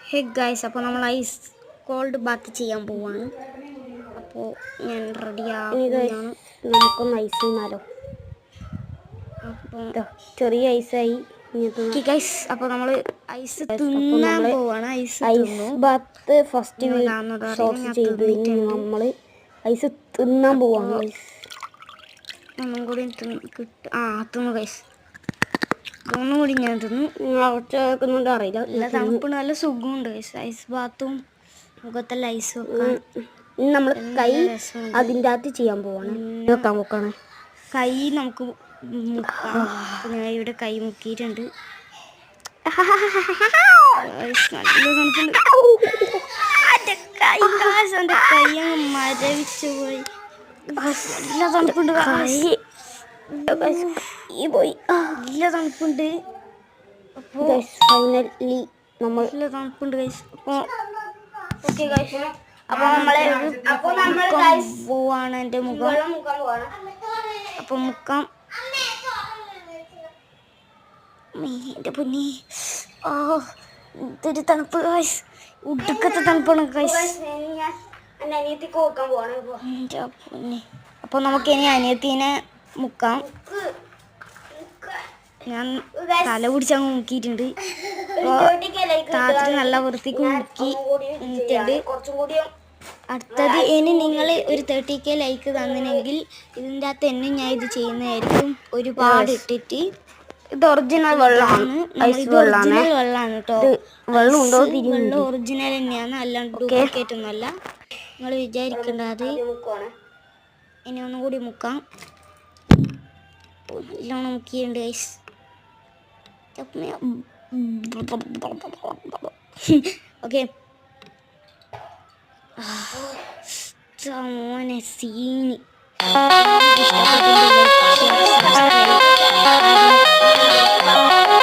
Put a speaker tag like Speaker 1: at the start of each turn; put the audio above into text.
Speaker 1: Hey guys, അപ്പോൾ നമ്മൾ ice called Baat ചെയ്യാൻ പോവാണ്. അപ്പോൾ ഞാൻ റെഡി ആവുകയാണ്.
Speaker 2: നമുക്കൊന്ന് ഐസ് ചെയ്യുന്നാലോ?
Speaker 1: അപ്പോൾ
Speaker 2: ചെറിയ ഐസായി
Speaker 1: ഗൈസ്, അപ്പോൾ നമ്മൾ ഐസ് തിന്നാൻ പോവാണ്.
Speaker 2: ഐസ് ബാത്ത് ഫസ്റ്റ് ഷോർട്സ് ചെയ്ത് കഴിഞ്ഞ് നമ്മൾ ഐസ് തിന്നാൻ പോവാണ്.
Speaker 1: ഒന്നും കൂടി തിന്നു ഗൈസ്. ഒന്നും കൂടി ഞാൻ തിന്നു.
Speaker 2: കേൾക്കുന്നുണ്ട് അറിയില്ല.
Speaker 1: നല്ല തണുപ്പുണ്ട്, നല്ല സുഖമുണ്ട് ഗൈസ്. ഐസ് ബാത്തും മുഖത്തെല്ലാം ഐസ് വെക്കാൻ.
Speaker 2: നമ്മൾ കൈ അതിൻ്റെ അകത്ത് ചെയ്യാൻ പോവാണ്. വെക്കാൻ നോക്കാണ്.
Speaker 1: കൈ നമുക്ക് മുക്കാം. ഞാൻ ഇവിടെ കൈ മുക്കിയിട്ടുണ്ട്. നല്ല തണുപ്പുണ്ട്. എൻ്റെ കൈ അങ്ങ് മരവിച്ചു പോയി. നല്ല തണുപ്പുണ്ട്. നല്ല തണുപ്പുണ്ട്. അപ്പോൾ
Speaker 2: ഫൈനലി നമ്മൾ
Speaker 1: നല്ല തണുപ്പുണ്ട് ഗൈസ്. അപ്പോൾ
Speaker 2: ഓക്കെ ഗൈസ്, അപ്പോൾ നമ്മൾ
Speaker 1: പോവാണ് എൻ്റെ മുഖം. അപ്പോൾ മുക്കാം. എൻ്റെ പൊന്നി, ഇതൊരു തണുപ്പ് ഗൈസ്. ഉടുക്കത്തെ തണുപ്പാണ് ഗൈസ്. എൻ്റെ പൊന്നി. അപ്പോൾ നമുക്കിനി അനിയത്തിനെ മുക്കാം. ഞാൻ തല പിടിച്ചങ്ങ് മുക്കിയിട്ടുണ്ട്. രാത്രി നല്ല വൃത്തിക്ക് മുക്കിയിട്ടുണ്ട്. അടുത്തത് ഇനി നിങ്ങൾ ഒരു 30K ലൈക്ക് തന്നിനെങ്കിൽ ഇതിൻ്റെ അകത്ത് തന്നെ ഞാൻ ഇത് ചെയ്യുന്നതായിരിക്കും. ഒരുപാട് ഇട്ടിട്ട്.
Speaker 2: ഇത് ഒറിജിനൽ വെള്ളമാണ്.
Speaker 1: ഒറിജിനൽ വെള്ളമാണ് കേട്ടോ.
Speaker 2: വെള്ളം
Speaker 1: ഒറിജിനൽ തന്നെയാണ്, അല്ലാണ്ട് ഡ്യൂപ്ലിക്കേറ്റ് ഒന്നുമല്ല. നിങ്ങൾ വിചാരിക്കേണ്ടത്. ഇനി ഒന്നും കൂടി മുക്കാം. നല്ലോണം മുക്കിയിട്ടുണ്ട് ഗൈസ്. ഓക്കെ, മോനെ സീനി.